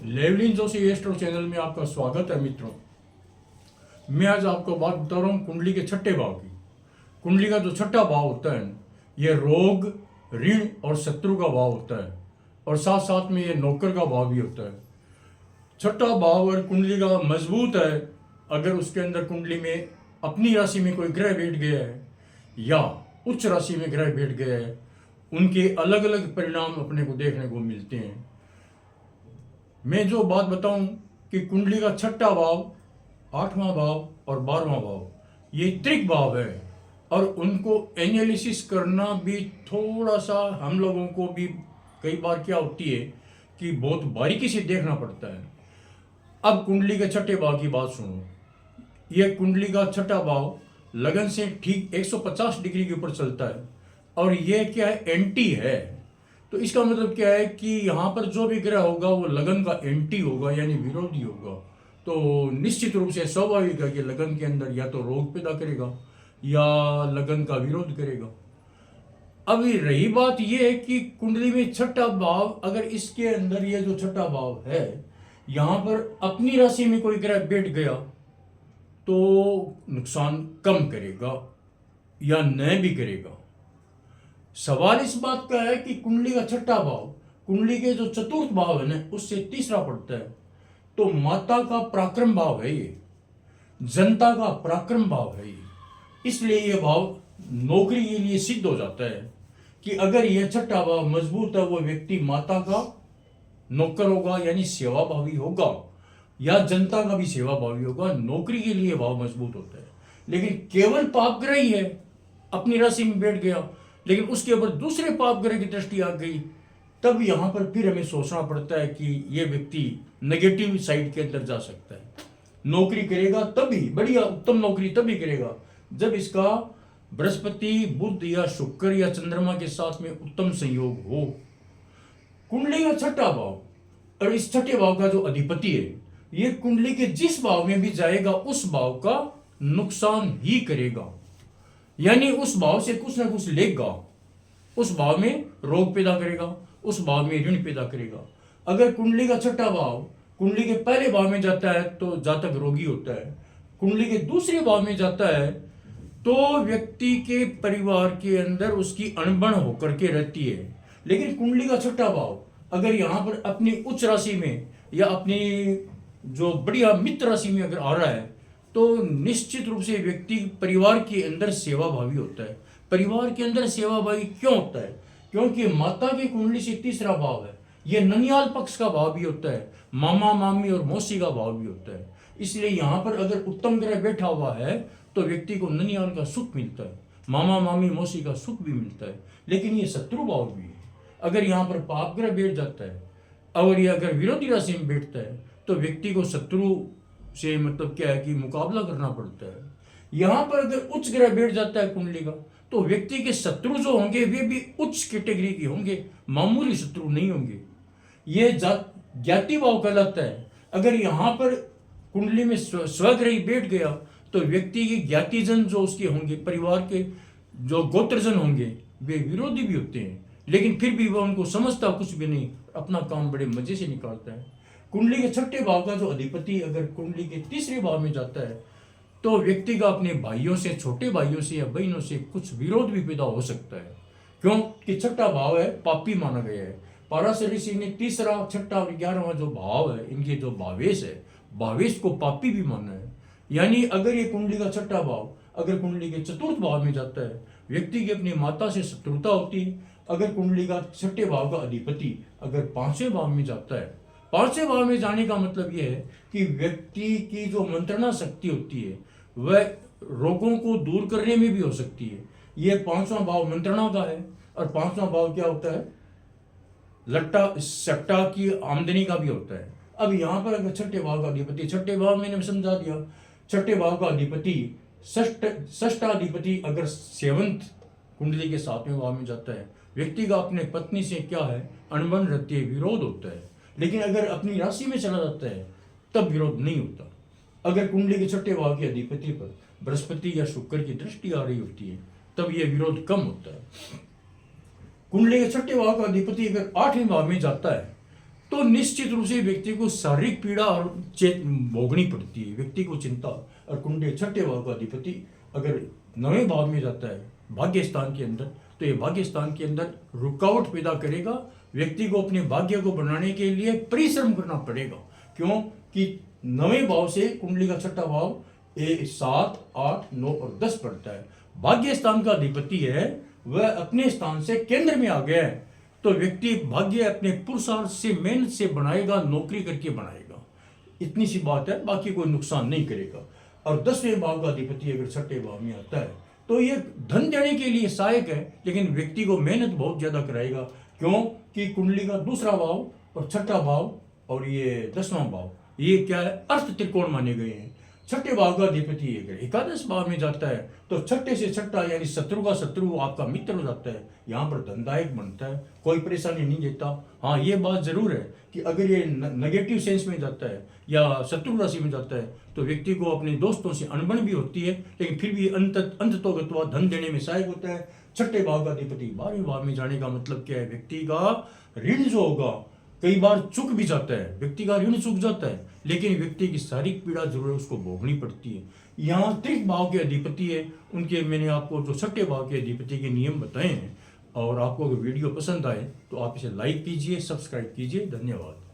लेवलिन Joshi astro channel में आपका स्वागत है मित्रों। मैं आज आपको बात बता रहा हूँ कुंडली के छठे भाव की। कुंडली का जो छठा भाव होता है ये रोग, ऋण और शत्रु का भाव होता है और साथ साथ में ये नौकर का भाव भी होता है। छठा भाव अगर कुंडली का मजबूत है, अगर उसके अंदर कुंडली में अपनी राशि में कोई ग्रह बैठ गया है या उच्च राशि में ग्रह बैठ गया है, उनके अलग अलग परिणाम अपने को देखने को मिलते हैं। मैं जो बात बताऊं कि कुंडली का छठा भाव, आठवां भाव और 12वां भाव ये त्रिक भाव है और उनको एनालिसिस करना भी थोड़ा सा हम लोगों को भी कई बार क्या होती है कि बहुत बारीकी से देखना पड़ता है। अब कुंडली के छठे भाव की बात सुनो। यह कुंडली का छठा भाव लगन से ठीक 150 डिग्री के ऊपर चलता है और यह क्या है, एंटी है। तो इसका मतलब क्या है कि यहाँ पर जो भी ग्रह होगा वो लगन का एंटी होगा, यानी विरोधी होगा। तो निश्चित रूप से स्वाभाविक है कि लगन के अंदर या तो रोग पैदा करेगा या लगन का विरोध करेगा। अभी रही बात यह है कि कुंडली में छठा भाव, अगर इसके अंदर ये जो छठा भाव है यहाँ पर अपनी राशि में कोई ग्रह बैठ गया तो नुकसान कम करेगा या न भी करेगा। सवाल इस बात का है कि कुंडली का छठा भाव कुंडली के जो चतुर्थ भाव है ना उससे तीसरा पड़ता है, तो माता का पराक्रम भाव है, ये जनता का पराक्रम भाव है ये। इसलिए ये भाव नौकरी के लिए सिद्ध हो जाता है कि अगर यह छठा भाव मजबूत है वो व्यक्ति माता का नौकर होगा, यानी सेवा भावी होगा, या जनता का भी सेवा भावी होगा। नौकरी के लिए भाव मजबूत होता है। लेकिन केवल पाप ग्रह ही है, अपनी राशि में बैठ गया, लेकिन उसके ऊपर दूसरे पाप ग्रह की दृष्टि आ गई, तब यहां पर फिर हमें सोचना पड़ता है कि यह व्यक्ति नेगेटिव साइड के अंदर जा सकता है। नौकरी करेगा तभी, बढ़िया उत्तम नौकरी तभी करेगा जब इसका बृहस्पति, बुध या शुक्र या चंद्रमा के साथ में उत्तम संयोग हो। कुंडली का छठा भाव और इस छठे भाव का जो अधिपति है ये कुंडली के जिस भाव में भी जाएगा उस भाव का नुकसान ही करेगा, यानी उस भाव से कुछ ना कुछ लेगा। उस भाव में रोग पैदा करेगा, उस भाव में ऋण पैदा करेगा। अगर कुंडली का छठा भाव कुंडली के पहले भाव में जाता है तो जातक रोगी होता है, कुंडली के दूसरे भाव में जाता है तो व्यक्ति के परिवार के अंदर उसकी अनबन होकर के रहती है। लेकिन कुंडली का छठा भाव अगर यहाँ पर अपनी उच्च राशि में या अपनी जो बढ़िया मित्र राशि में अगर आ रहा है तो निश्चित रूप से व्यक्ति परिवार के अंदर सेवा भावी होता है। परिवार के अंदर सेवा भावी क्यों होता है? क्योंकि माता की कुंडली से तीसरा भाव है, यह ननियाल पक्ष का भाव भी होता है, मामा मामी और मौसी का भाव भी होता है। इसलिए यहाँ पर अगर उत्तम ग्रह बैठा हुआ है तो व्यक्ति को ननियाल का सुख मिलता है, मामा मामी मौसी का सुख भी मिलता है। लेकिन ये शत्रु भाव भी है। अगर यहाँ पर पाप ग्रह बैठ जाता है और ये अगर विरोधी राशि में बैठता है तो व्यक्ति को शत्रु से मतलब क्या है कि मुकाबला करना पड़ता है। यहां पर अगर उच्च ग्रह बैठ जाता है कुंडली का तो व्यक्ति के शत्रु जो होंगे वे भी उच्च कैटेगरी के होंगे, मामूली शत्रु नहीं होंगे। ये ज्ञाति भाव कहलाता है। अगर यहां पर कुंडली में स्वग्रही बैठ गया तो व्यक्ति के ज्ञातिजन जो उसके होंगे, परिवार के जो गोत्रजन होंगे, वे विरोधी भी होते हैं, लेकिन फिर भी वह उनको समझता कुछ भी नहीं, अपना काम बड़े मजे से निकालता है। कुंडली के छठे भाव का जो अधिपति अगर कुंडली के तीसरे भाव में जाता है तो व्यक्ति का अपने भाइयों से, छोटे भाइयों से या बहनों से कुछ विरोध भी पैदा हो सकता है। क्योंकि छठा भाव है पापी माना गया है। पराशर ऋषि ने तीसरा, छठा और 11वां जो भाव है, इनके जो भावेश है, भावेश को पापी भी माना है। यानी अगर ये कुंडली का छठा भाव अगर कुंडली के चतुर्थ भाव में जाता है, व्यक्ति की अपनी माता से शत्रुता होती है। अगर कुंडली का छठे भाव का अधिपति अगर 5वें भाव में जाता है, 5वें भाव में जाने का मतलब यह है कि व्यक्ति की जो मंत्रणा शक्ति होती है वह रोगों को दूर करने में भी हो सकती है। यह 5वां भाव मंत्रणा का है और 5वां भाव क्या होता है, लट्टा सट्टा की आमदनी का भी होता है। अब यहाँ पर अगर छठे भाव का अधिपति, छठे भाव मैंने समझा दिया, छठे भाव का अधिपति षष्ठाधिपति अगर 7th कुंडली के 7वें भाव में जाता है, व्यक्ति का अपने पत्नी से क्या है, अनबन रहती है, विरोध होता है। लेकिन अगर अपनी राशि में चला जाता है तब विरोध नहीं होता। अगर कुंडली के छठे भाव के अधिपति पर बृहस्पति या शुक्र की दृष्टि आ रही होती है तब यह विरोध कम होता है। कुंडली के छठे भाव का अधिपति अगर 8वें भाव में जाता है तो निश्चित रूप से व्यक्ति को शारीरिक पीड़ा और भोगनी पड़ती है। व्यक्ति को चिंता, और कुंडली छठे भाव का अधिपति अगर 9वें भाव में जाता है भाग्य स्थान के अंदर, तो ये भाग्य स्थान के अंदर रुकावट पैदा करेगा। व्यक्ति को अपने भाग्य को बनाने के लिए परिश्रम करना पड़ेगा। क्यों कि 9वें भाव से कुंडली का छठा भाव 7, 8, 9 और 10 पड़ता है। भाग्य स्थान का अधिपति है, वह अपने स्थान से केंद्र में आ गया है, तो व्यक्ति भाग्य अपने पुरुषार्थ से, मेहनत से बनाएगा, नौकरी करके बनाएगा। इतनी सी बात है, बाकी कोई नुकसान नहीं करेगा। और 10वें भाव का अधिपति अगर छठे भाव में आता है तो ये धन देने के लिए सहायक है, लेकिन व्यक्ति को मेहनत बहुत ज्यादा कराएगा। क्यों कि कुंडली का दूसरा भाव और छठा भाव और ये 10वां भाव, ये क्या है, अर्थ त्रिकोण माने गए हैं। छठे भाव का अधिपति अगर एकादश भाव में जाता है तो छठे से छठा यानी शत्रु का शत्रु आपका मित्र हो जाता है। यहाँ पर धनदायक बनता है, कोई परेशानी नहीं देता। हाँ, ये बात जरूर है कि अगर ये नेगेटिव सेंस में जाता है या शत्रु राशि में जाता है तो व्यक्ति को अपने दोस्तों से अनबन भी होती है, लेकिन फिर भी अंततोगत्वा धन देने में सहायक होता है। छठे भाव का अधिपति 12वें भाव में जाने का मतलब क्या है, व्यक्ति का ऋण जो होगा कई बार चुक भी जाता है, व्यक्ति का ऋण चुक जाता है, लेकिन व्यक्ति की शारीरिक पीड़ा जरूर उसको भोगनी पड़ती है। यहाँ त्रिक भाव के अधिपति है, उनके मैंने आपको जो छठे भाव के अधिपति के नियम बताए हैं। और आपको अगर वीडियो पसंद आए तो आप इसे लाइक कीजिए, सब्सक्राइब कीजिए। धन्यवाद।